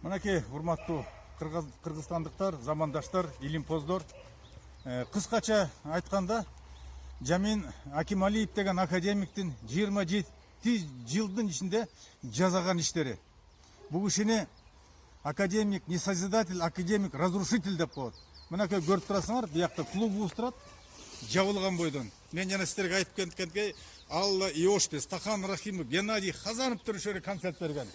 Мынакей урматтуу кыргызстандыктар, замандаштар, илимпоздор. Кыскача айтканда, Жамин Акималиев деген академиктин 27 жылдын ичинде жазаган иштери. Бул кишини академик не созидатель, академик разрушитель деп коет. Мынакей көрүп турасыңар, биякта клубубуз турат, жабылган бойдон. Мен жана силерге айтып кеткендей, Алла Иошпе, Стахан Рахимов, Геннадий Хазанов ошол концерт берген.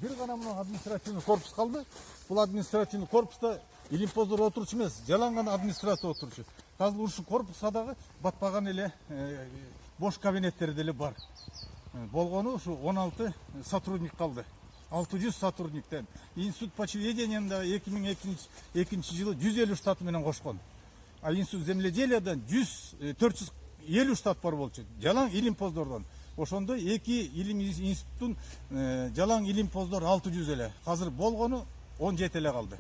Бир гана мына административный корпус калды. Бул административный корпуста илимпоздор отурчу эмес, жаланган администрация отурчу. Азыр ушу корпуска дагы батпаган эле бош кабинеттери деле бар. Болгону ушу 16 сотрудник калды. 600 сотрудниктен. Институт почведениянда 2002 жылы 150 штат менен кошкон. А институт земледелиядан 450 штат бар болчу. Жалаң илимпоздордон. Ошондо эки илим институттун жалаң илимпоздор 600 эле. Азыр болгону 17 эле калды.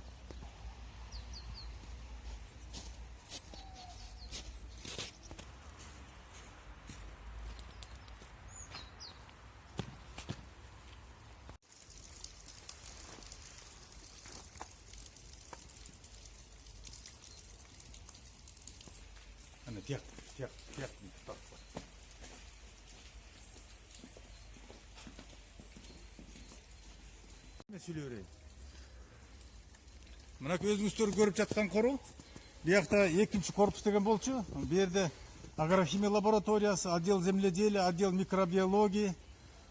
Ana tiyak. Ne söylüyor? Mına özünüzдөр көрүп жаткан кору. Биякта экинчи корпус деген болчу. Бу жерде агрохимия лабораториясы, отдел земледелия, отдел микробиологии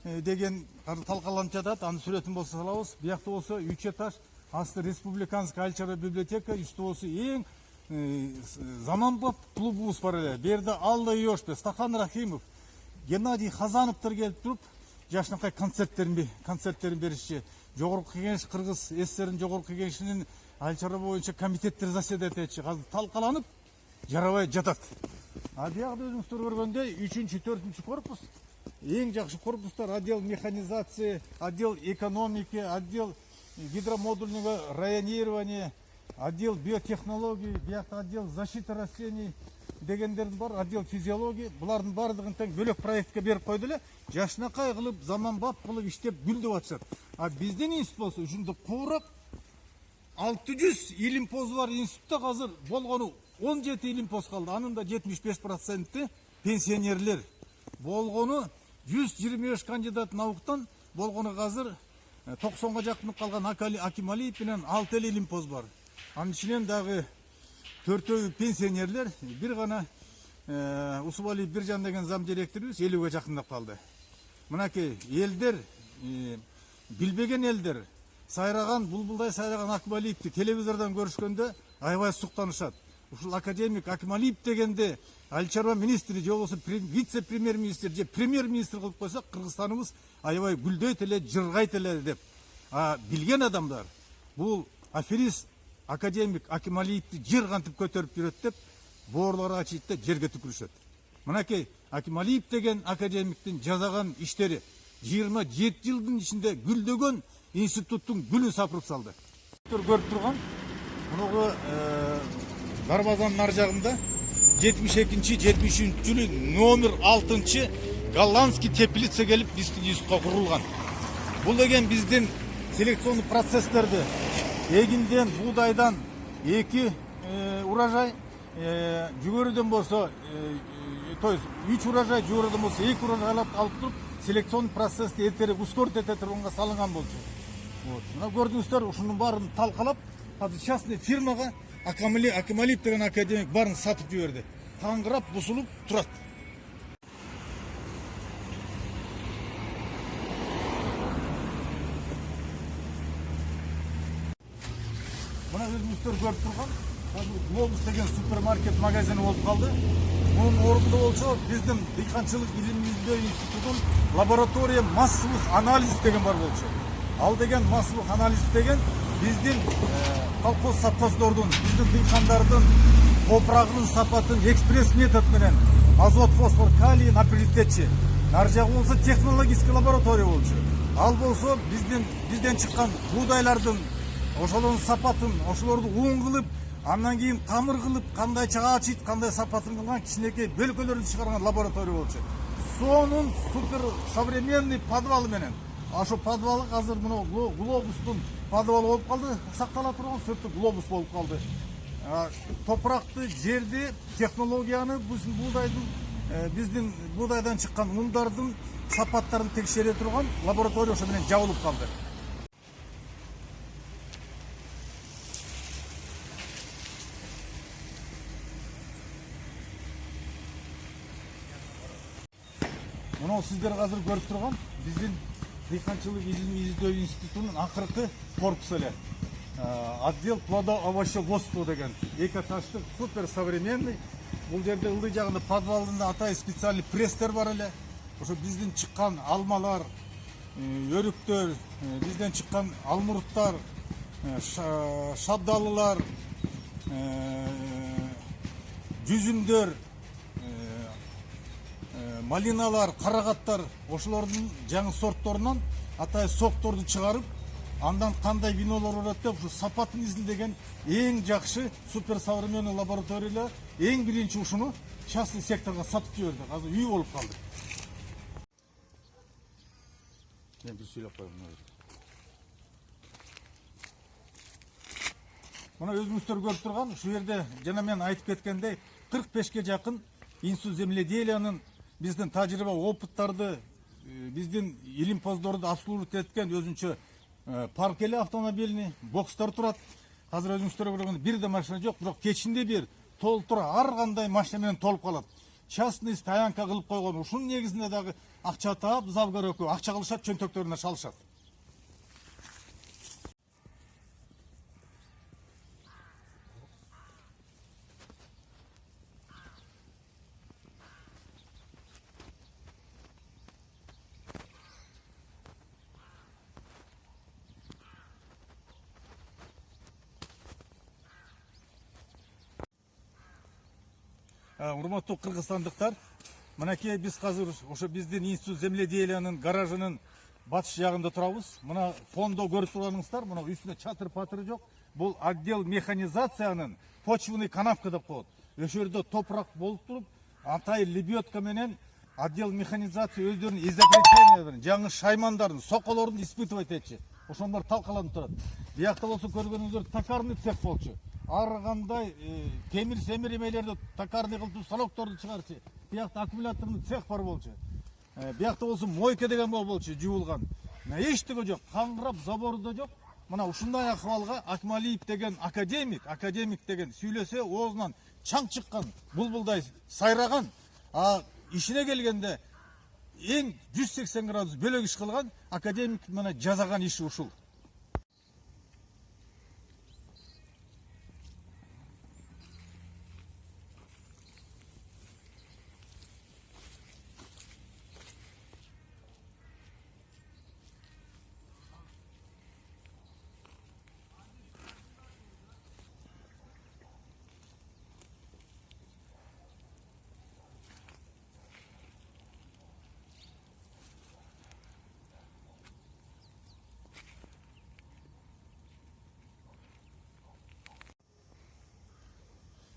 деген талкаланып жатат. Анын сүрөтүн болсо салабыз. Биякта болсо 3 этаж, асты республиканский альчара библиотека, үстү болсо эң заманбап клубубуз бар эле. Бу жерде Алла Иошпе, Стахан Рахимов, Геннадий Хазановдор келип туруп, жашынакай концерттерин беришчи. Жогорку кеңеш Кыргыз ССРнин жогорку кеңешинин альчара боюнча комитеттер заседать этчи. Азыр талкаланып, жарабай жатат. А биягда өзүңүздөр көргөндөй 3-4 корпус эң жакшы корпустар: отдел механизации, отдел экономики, отдел гидромодульного районирования, отдел биотехнологии, биякта отдел защиты растений дегендердин бар, отдел физиологии. Булардын бардыгын тең бөлөк проектке берип койду эле. Жашынакай кылып, заманбап кылып иштеп гүлдөп атышат. А биздин институт болсо ушунда куурап 600 илимпоз бар институтта азыр болгону 17 илимпоз калды. Анын да 75% пенсионерлер. Болгону 125 кандидат науктан болгону азыр 90га жакын калган Акималиев менен 6 илимпоз бар. Анын ичинен дагы 4 пенсионерлер, бир гана Усубалиев Биржан деген зам директорубуз 50ге жакындап калды. Мынакей элдер, билбеген элдер, сайраган, булбулдай сайраган Акималиевди телевизордон көрүшкөндө аябай суктанышат. Ушул академик Акималиев дегенде айыл чарба министри же болбосо вице-премьер-министр же премьер-министр кылып койсок, Кыргызстаныбыз аябай гүлдөйт эле, жыргайт эле деп. А билген адамдар бул аферист академик Акималиевди жер кантип көтөрүп жүрөт деп боорлорго ачыйт да жерге түкүрүшөт. Мынакей Акималиев деген академиктин жазаган иштери 27 жылдын ичинде гүлдөгөн институттун гүлүн сапырып салды. Көрүп турган мунугу дарбазанын ар жагында 72-73 жылы номер 6 голландский теплица келип биздин институтка курулган. Бул деген биздин селекционный процесстерди эгинден, буудайдан 2 урожай, жүгөрүдөн болсо, то есть 3 урожай, жүгөрүдөн болсо 2 урожай алып туруп, селекционный процессти эртерээк ускорить эте турганга салынган болчу. Вот. Мына көрдүңүздөр, ушунун баарын талкалап, азыр частный фирмага Акималиев деген академик баарын сатып жиберди. Таңгырап, бусулуп турат. Мына өзүңүздөр көрүп турган Глобус деген супермаркет магазини болуп калды. Мунун ордунда болчу биздин дыйканчылык илим изилдөө институтунун лаборатория массовых анализ деген бар болчу. Ал деген массовых анализ деген биздин колхоз сапкоздордун, биздин дыйкандардын топурагынын сапатын экспресс метод менен азот, фосфор, калий определитчи. Ар жагы болсо технологический лаборатория болчу. Ал болсо бизден чыккан буудайлардын ошолордун сапатын, ошолорду уун кылып, андан кийин тамыр кылып, кандай чага ачыйт, кандай сапатын кылган кичинекей бөлкөлөрүн чыгарган лаборатория болчу. Сонун супер современный подвалы менен Ашу подвалы азыр мына глобустун подвалы болуп калды, сактала турган сырты глобус болуп калды. Топуракты, жерди, технологияны биздин буудайдан чыккан ундардын сапаттарын текшере турган лаборатория ошо менен жабылып калды. Мына сиздер азыр көрүп турган биздин дыйканчылык илимий издөө институтунун акыркы корпусу эле. Отдел плодоовощеводства деген эки этаждык супер современный. Бул жерде ылдый жагында подвалында атай специальный пресстер бар эле. Ошо биздин чыккан алмалар, өрүктөр, бизден чыккан алмурттар, шабдалылар, жүзүмдөр, малиналар, карагаттар, ошолордун жаңы сортторунан атай сокторду чыгарып, андан кандай винолор болот деп ушу сапатын изилдеген эң жакшы супер современный лаборатория эң биринчи ушуну частный секторго сатып жиберди. Азыр үй болуп калды. Мен бир сүйлөп коеюн. Мына өзүңүздөр көрүп турган ушу жерде жана мен айтып кеткендей 45ке жакын институт земледелиянын биздин тажрыйба опыттарды, биздин илимпоздорду обслуживать эткен өзүнчө парк эле автомобильный, бокстар турат. Азыр өзүңүздөр көргөндөй бир да машина жок, бирок кечинде бир толтура ар кандай машина менен толуп калат. Частный стоянка кылып койгон. Ушунун негизинде дагы акча таап, завгар өкү акча кылышат, чөнтөктөрүнө салышат. Урматтуу кыргызстандыктар, мынакей биз азыр ошо биздин институт земледелиянын гаражынын батыш жагында турабыз. Мына фондо көрүп турганыңыздар, мына үстүнө чатыр патыры жок. Бул отдел механизациянын почвенный канавка деп коет. Ошол жерде топурак болуп туруп, атай лебедка менен отдел механизация өздөрүнүн изобретенияларын, жаңы шаймандарын, соколорун испытывать этчи. Ошондор талкаланып турат. Биякта болсо көргөнүңүздөр токарный цех болчу. Ар кандай темир семир эмелерди токарный кылып станокторду чыгарчы. Биякта аккумуляторный цех бар болчу. Биякта болсо мойка деген болчу, жуулган. Эчтеге жок, каңгырап забору да жок. Мына ушундай акыбалга Акмалиев деген академик деген сүйлөсө оозунан чаң чыккан, булбулдай сайраган, ишине келгенде эң 180 градус бөлөк иш кылган академик мына жазаган иши ушул.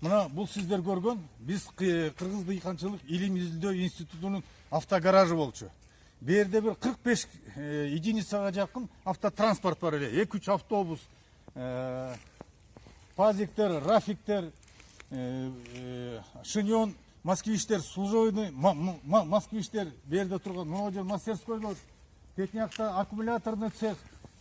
Мына бул сиздер көргөн биз Кыргыз дыйканчылык илим изилдөө институтунун автогаражы болчу. Бу жерде бир 45 единицага жакын автотранспорт бар эле. 2-3 автобус, пазиктер, рафиктер, шиньон, москвичтер, служебный москвичтер бу жерде турган. Мына жер мастерскойлор, техникта аккумуляторный цех,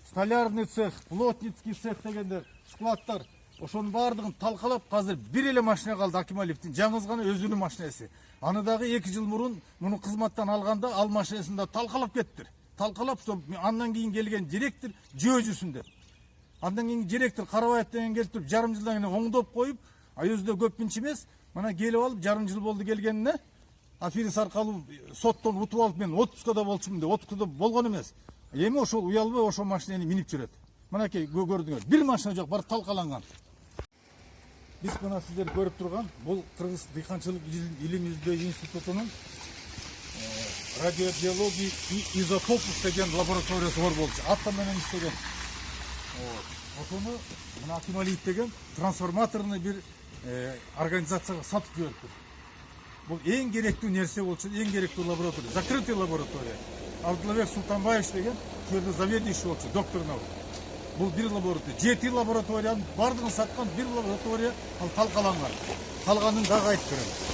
столярный цех, плотницкий цех дегендер, складтар. Ошонун баардыгын талкалап, азыр бир эле машина калды Акималиевдин, жаңыз гана өзүнүн машинеси. Аны дагы 2 жыл мурун муну кызматтан алганда ал машинесин да талкалап кеттир. Талкалап, андан кийин келген директор жөө жүзүндө. Андан кийин директор Карабаев деген келип, жарым жылдан кийин оңдоп коюп, өзү да көп мынча эмес, мына келип алып, жарым жыл болду келгенине, аферис аркылуу соттон утуп алып, мен отпускада да болчумун деп, отпускада болгон эмес. Эми ошол уялбай ошол машинени минип жүрөт. Мынакей көрдүңөр, бир машина жок, баары талкаланган. Биз мына сиздер көрүп турган бул Кыргыз дыйканчылык илим издөө институтунун радиобиология и изотопус деген лабораториясы бар болчу. Атом менен иштеген. Ошону мына Акималиев деген трансформаторный бир организацияга сатып жиберди. Бул эң керектүү нерсе болчу, эң керектүү лаборатория, закрытый лаборатория. Абдуллабек Султанбаевич деген жерде заведующий болчу, докторуна. Бұл бір лаборатория. 7 лабораторияның бардығын сатқан бір лаборатория ал талқаланған. Қалғанын дағы айтып беремін.